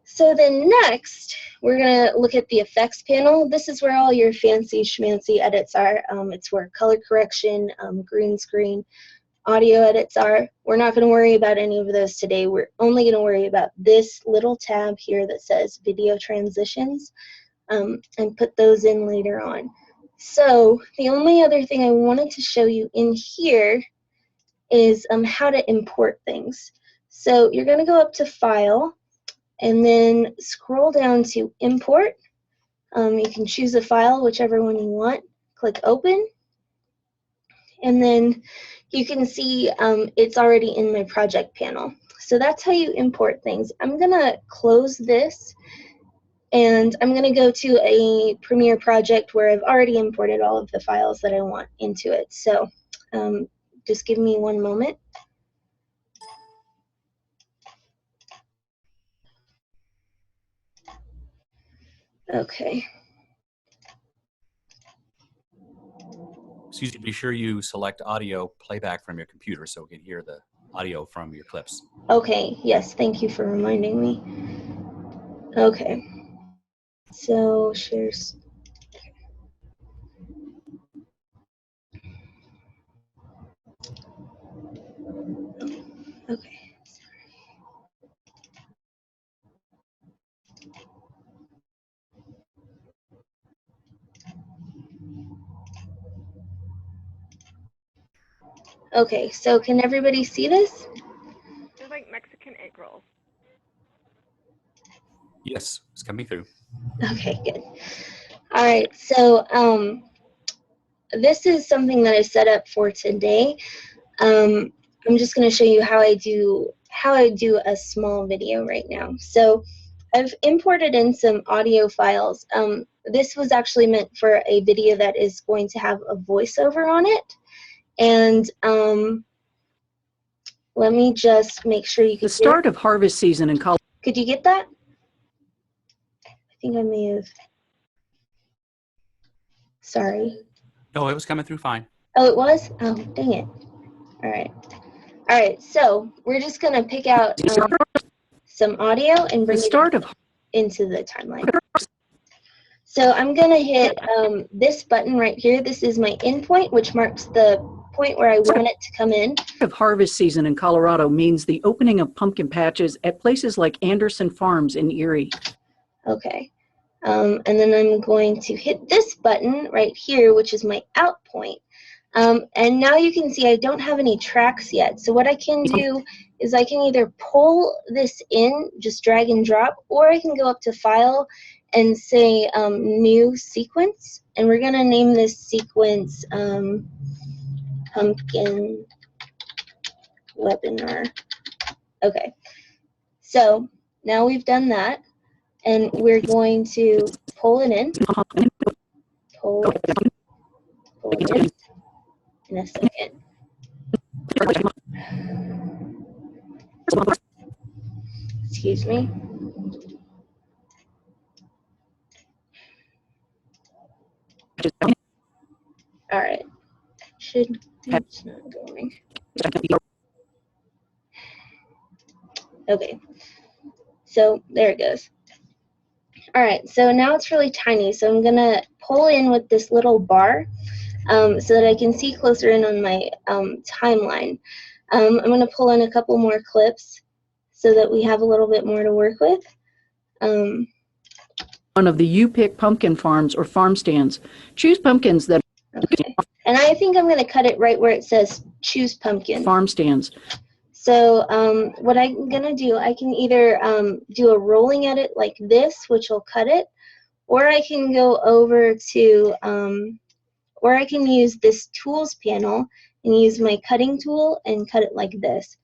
So then next, we're going to look at the effects panel. This is where all your fancy schmancy edits are. It's where color correction, green screen, audio edits are. We're not going to worry about any of those today. We're only going to worry about this little tab here that says video transitions, and put those in later on. So the only other thing I wanted to show you in here is how to import things. So you're going to go up to File, and then scroll down to Import. You can choose a file, whichever one you want. Click Open, and then you can see it's already in my project panel. So that's how you import things. I'm going to close this, and I'm going to go to a Premiere project where I've already imported all of the files that I want into it. So just give me one moment. Okay. Susie, be sure you select audio playback from your computer so we can hear the audio from your clips. Okay, yes, thank you for reminding me. Okay, so shares. Okay. Okay, so can everybody see this? They're like Mexican egg rolls. Yes, it's coming through. Okay, good. All right, so this is something that I set up for today. I'm just going to show you how I do a small video right now. So I've imported in some audio files. This was actually meant for a video that is going to have a voiceover on it. And let me just make sure you can The start of harvest season in Colorado. Could you get that? I think I may have. Sorry. No, it was coming through fine. Oh, it was? Oh, dang it. All right. All right, so we're just going to pick out some audio and bring it into the timeline. So I'm going to hit this button right here. This is my endpoint, which marks the point where I want it to come in. Of harvest season in Colorado means the opening of pumpkin patches at places like Anderson Farms in Erie. Okay. And then I'm going to hit this button right here, which is my out point. And now you can see I don't have any tracks yet. So what I can do is I can either pull this in, just drag and drop, or I can go up to File and say New Sequence. And we're going to name this sequence Pumpkin Webinar. Okay. So now we've done that. And we're going to pull it in. Pull it in a second. Excuse me. All right. It's not going. Okay. So there it goes. All right. So now it's really tiny. So I'm going to pull in with this little bar so that I can see closer in on my timeline. I'm going to pull in a couple more clips so that we have a little bit more to work with. One of the You Pick pumpkin farms or farm stands. Choose pumpkins that Okay. And I think I'm going to cut it right where it says choose pumpkin. farm stands. So what I'm going to do, I can either do a rolling edit like this, which will cut it, or I can go over to, or I can use this tools panel and use my cutting tool and cut it like this.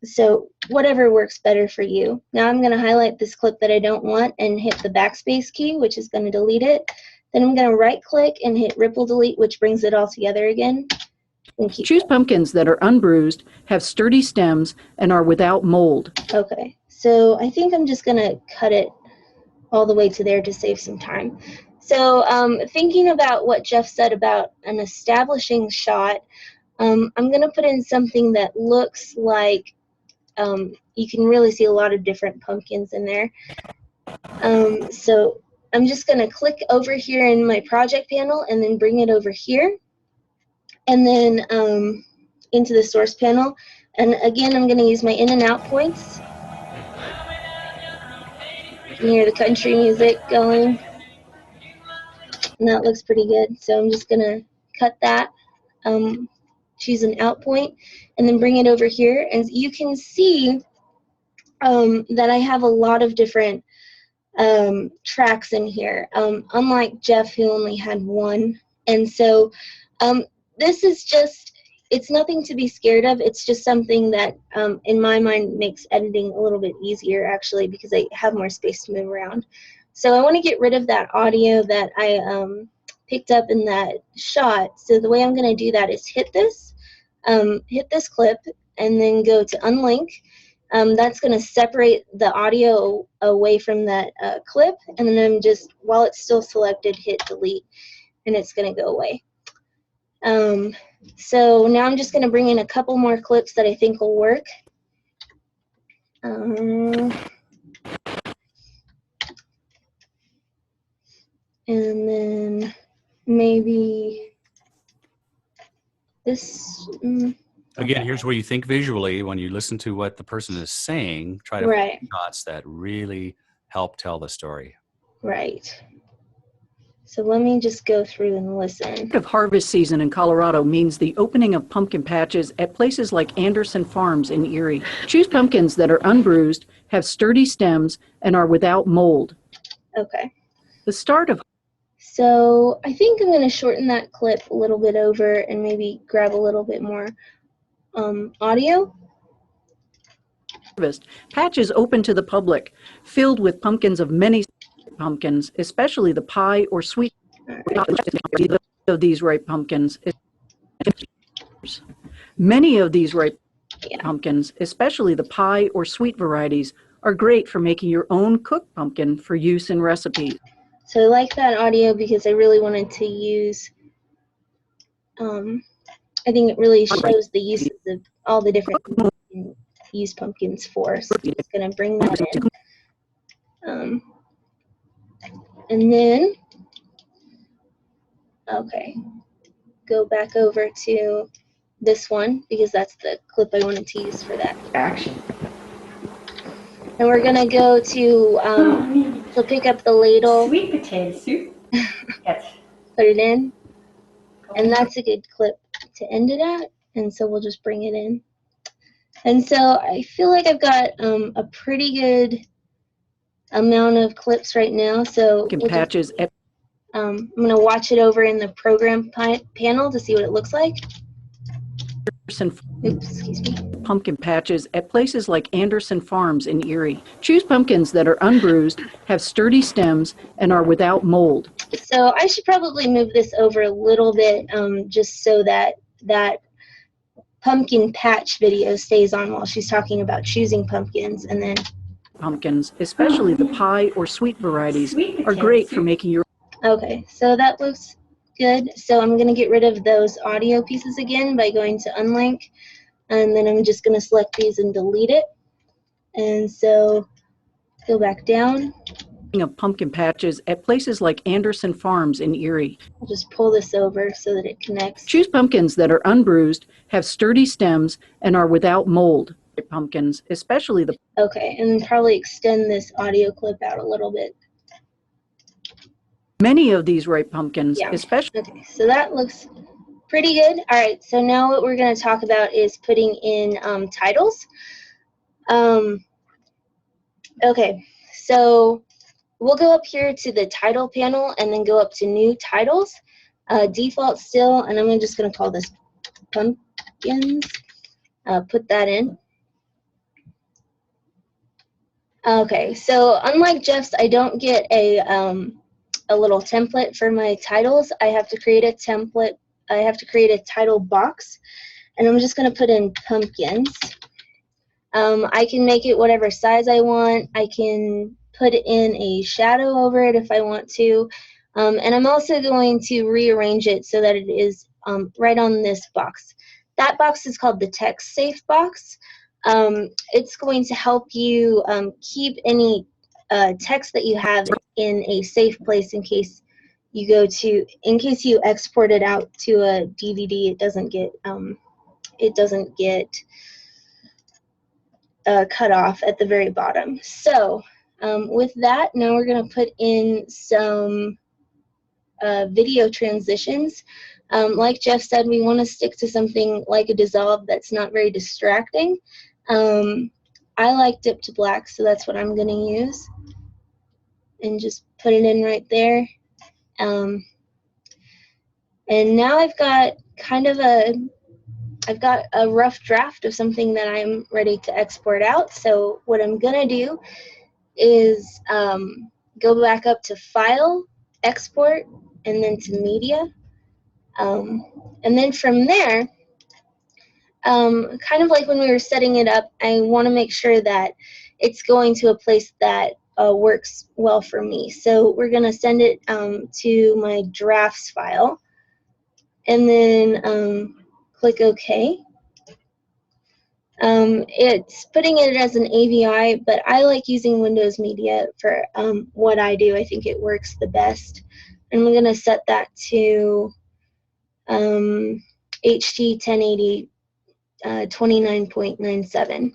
So whatever works better for you. Now I'm going to highlight this clip that I don't want and hit the backspace key, which is going to delete it. Then I'm going to right click and hit ripple delete, which brings it all together again. And keep Choose pumpkins that are unbruised, have sturdy stems, and are without mold. Okay, so I think I'm just going to cut it all the way to there to save some time. So thinking about what Jeff said about an establishing shot, I'm going to put in something that looks like you can really see a lot of different pumpkins in there. So I'm just going to click over here in my project panel and then bring it over here and then into the source panel. And again, I'm going to use my in and out points. You can hear the country music going. And that looks pretty good. So I'm just going to cut that, choose an out point, and then bring it over here. And you can see that I have a lot of different tracks in here, unlike Jeff, who only had one. And so this is just, it's nothing to be scared of. It's just something that, in my mind, makes editing a little bit easier, actually, because I have more space to move around. So I want to get rid of that audio that I picked up in that shot. So the way I'm going to do that is hit this clip, and then go to unlink. That's going to separate the audio away from that clip, and then I'm just, while it's still selected, hit delete, and it's going to go away. So now I'm just going to bring in a couple more clips that I think will work. And then maybe this. Again, here's where you think visually when you listen to what the person is saying. Try to Right. find shots that really help tell the story. Right. So let me just go through and listen. Of harvest season in Colorado means the opening of pumpkin patches at places like Anderson Farms in Erie. Choose pumpkins that are unbruised, have sturdy stems, and are without mold. Okay. The start of So I think I'm going to shorten that clip a little bit over and maybe grab a little bit more audio. harvest, patches open to the public, filled with pumpkins of many pumpkins, especially the pie or sweet of these ripe pumpkins. Many of these ripe pumpkins, especially the pie or sweet varieties, are great for making your own cooked pumpkin for use in recipes. So I like that audio because I really wanted to use, I think it really shows the uses of all the different things you can use pumpkins for. So I'm just going to bring that in. And then, okay, go back over to this one because that's the clip I wanted to use for that. Action. And we're going to go to pick up the ladle. Sweet potato soup. Yes. Put it in. And that's a good clip to end it at. And so we'll just bring it in. And so I feel like I've got a pretty good amount of clips right now. So we'll patches at I'm going to watch it over in the program panel to see what it looks like. Anderson Oops, excuse me. pumpkin patches at places like Anderson Farms in Erie. Choose pumpkins that are unbruised, have sturdy stems, and are without mold. So I should probably move this over a little bit just so that that pumpkin patch video stays on while she's talking about choosing pumpkins. And then Pumpkins, especially the pie or sweet varieties, are great for making your okay, so that looks good. So I'm going to get rid of those audio pieces again by going to unlink, and then I'm just going to select these and delete it. And so go back down. of pumpkin patches at places like Anderson Farms in Erie. I'll just pull this over so that it connects. Choose pumpkins that are unbruised, have sturdy stems, and are without mold. Pumpkins, especially the Okay, and then probably extend this audio clip out a little bit. many of these ripe pumpkins, Yeah. especially Okay, so that looks pretty good. All right, so now what we're going to talk about is putting in titles. Okay, so we'll go up here to the title panel and then go up to new titles. Default still, and I'm just going to call this pumpkins. Put that in. Okay, so unlike Jeff's, I don't get a little template for my titles. I have to create a template. I have to create a title box, and I'm just going to put in pumpkins. I can make it whatever size I want. I can put in a shadow over it if I want to, and I'm also going to rearrange it so that it is right on this box. That box is called the text safe box. It's going to help you keep any text that you have in a safe place in case you export it out to a DVD. It doesn't get cut off at the very bottom. So with that, now we're going to put in some video transitions. Like Jeff said, we want to stick to something like a dissolve that's not very distracting. I like dip to black, so that's what I'm going to use. And just put it in right there. And now I've got a rough draft of something that I'm ready to export out. So what I'm going to do is go back up to File, Export, and then to Media. And then from there, kind of like when we were setting it up, I want to make sure that it's going to a place that works well for me. So we're going to send it to my drafts file, and then click OK. It's putting it as an AVI, but I like using Windows Media for what I do. I think it works the best. And we're going to set that to HD 1080 29.97.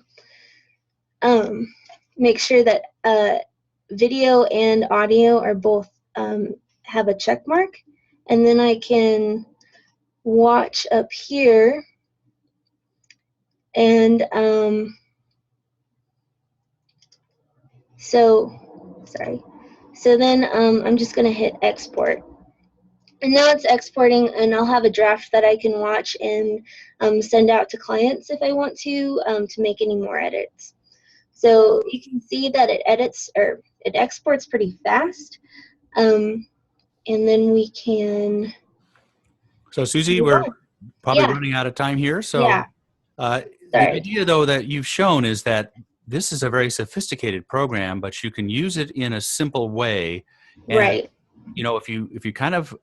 Make sure that video and audio are both have a check mark, and then I can watch up here, and so then I'm just going to hit export. And now it's exporting, and I'll have a draft that I can watch and send out to clients if I want to make any more edits. So you can see that it exports pretty fast. And then we can. So Susie, we're probably running out of time here. So the idea, though, that you've shown is that this is a very sophisticated program, but you can use it in a simple way. And, right. You know, if you kind of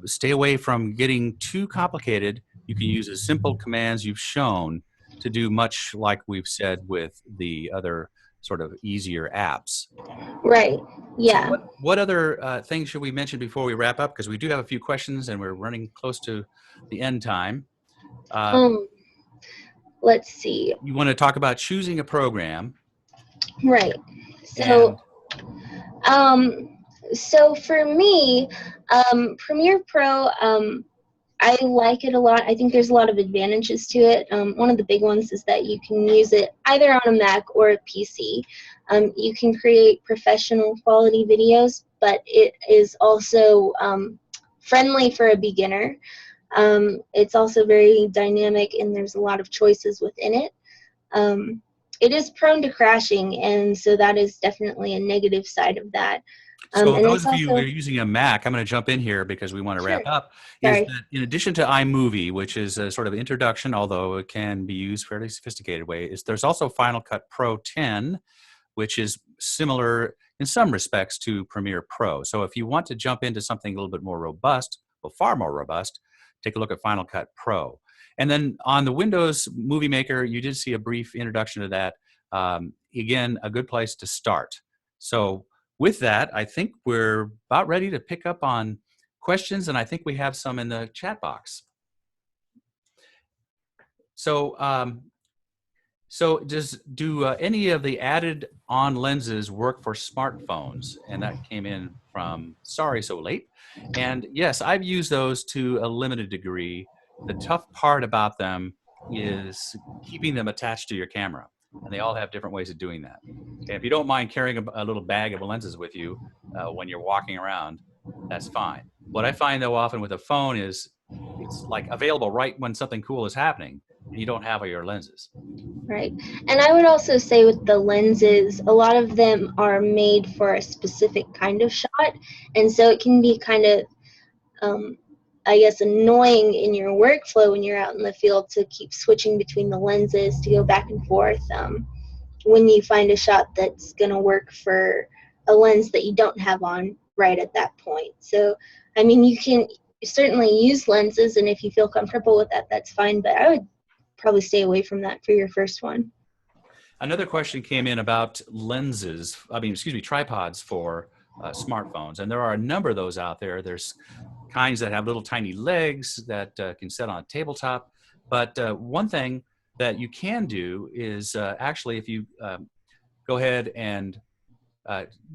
stay away from getting too complicated, you can use the simple commands you've shown to do much like we've said with the other sort of easier apps. Right. Yeah. So what other things should we mention before we wrap up? Because we do have a few questions and we're running close to the end time. Let's see. You want to talk about choosing a program. Right. So, so for me, Premiere Pro, I like it a lot. I think there's a lot of advantages to it. One of the big ones is that you can use it either on a Mac or a PC. You can create professional quality videos, but it is also friendly for a beginner. It's also very dynamic, and there's a lot of choices within it. It is prone to crashing, and so that is definitely a negative side of that. So And those it's of you who also, are using a Mac, I'm going to jump in here because we want to Sure. wrap up, is Sorry. that in addition to iMovie, which is a sort of introduction, although it can be used fairly sophisticated way, is there's also Final Cut Pro 10, which is similar in some respects to Premiere Pro. So if you want to jump into something a little bit more robust, well, far more robust, take a look at Final Cut Pro. And then on the Windows Movie Maker, you did see a brief introduction to that. Again, a good place to start. So with that, I think we're about ready to pick up on questions, and I think we have some in the chat box. So, do any of the added on lenses work for smartphones? And that came in from Sorry So Late. And yes, I've used those to a limited degree. The tough part about them is keeping them attached to your camera. And they all have different ways of doing that. And if you don't mind carrying a little bag of lenses with you when you're walking around, that's fine. What I find though often with a phone is it's like available right when something cool is happening and you don't have all your lenses. Right. And I would also say with the lenses, a lot of them are made for a specific kind of shot. And so it can be kind of, I guess, annoying in your workflow when you're out in the field to keep switching between the lenses to go back and forth when you find a shot that's going to work for a lens that you don't have on right at that point. So, I mean, you can certainly use lenses, and if you feel comfortable with that, that's fine. But I would probably stay away from that for your first one. Another question came in about lenses, tripods for smartphones. And there are a number of those out there. There's kinds that have little tiny legs that can sit on a tabletop. But one thing that you can do is actually if you go ahead and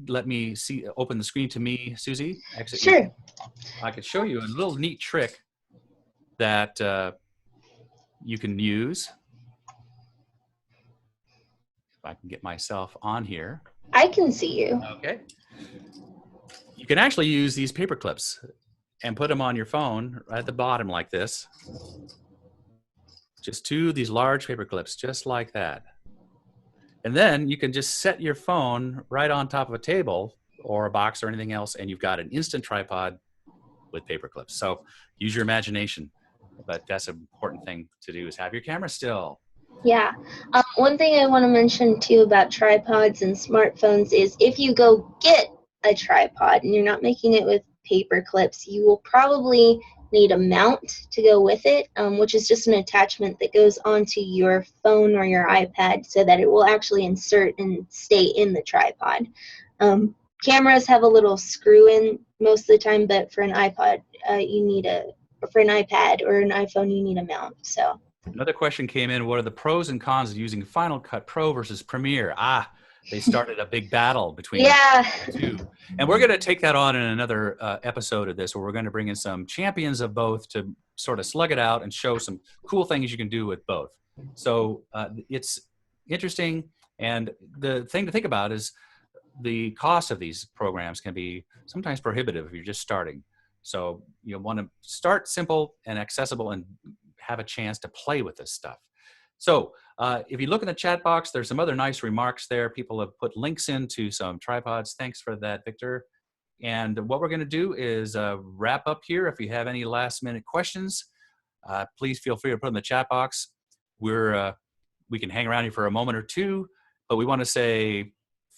let me open the screen to me, Susie. Exit. Sure. I could show you a little neat trick that you can use. If I can get myself on here. I can see you. Okay. You can actually use these paper clips and put them on your phone right at the bottom like this. Just two of these large paper clips, just like that. And then you can just set your phone right on top of a table or a box or anything else, and you've got an instant tripod with paper clips. So use your imagination. But that's an important thing to do is have your camera still. Yeah. One thing I want to mention too about tripods and smartphones is if you go get a tripod and you're not making it with paper clips, you will probably need a mount to go with it, which is just an attachment that goes onto your phone or your iPad so that it will actually insert and stay in the tripod. Cameras have a little screw in most of the time, but for an iPad, for an iPad or an iPhone, you need a mount. So. Another question came in, what are the pros and cons of using Final Cut Pro versus Premiere? They started a big battle between the two. And we're going to take that on in another episode of this, where we're going to bring in some champions of both to sort of slug it out and show some cool things you can do with both. So it's interesting. And the thing to think about is the cost of these programs can be sometimes prohibitive if you're just starting. So you want to start simple and accessible and have a chance to play with this stuff. So if you look in the chat box, there's some other nice remarks there. People have put links into some tripods. Thanks for that, Victor. And what we're going to do is wrap up here. If you have any last minute questions, please feel free to put them in the chat box. We can hang around here for a moment or two, but we want to say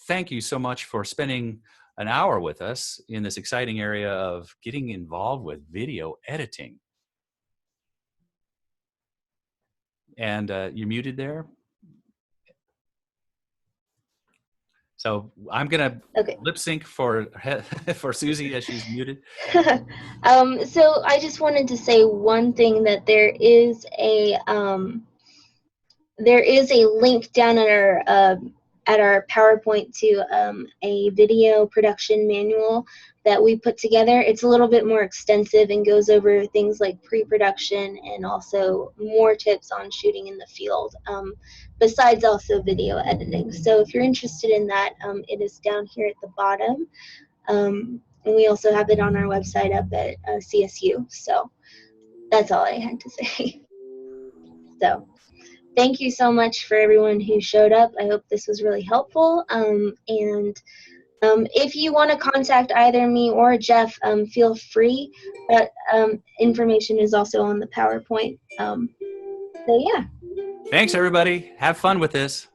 thank you so much for spending an hour with us in this exciting area of getting involved with video editing. And you're muted there. So I'm gonna lip sync for Susie as she's muted. So I just wanted to say one thing, that there is a link down at our PowerPoint to a video production manual that we put together. It's a little bit more extensive and goes over things like pre-production and also more tips on shooting in the field, besides also video editing. So if you're interested in that, it is down here at the bottom. And we also have it on our website up at CSU. So that's all I had to say. So thank you so much for everyone who showed up. I hope this was really helpful. If you want to contact either me or Jeff, feel free. That information is also on the PowerPoint. So yeah. Thanks, everybody. Have fun with this.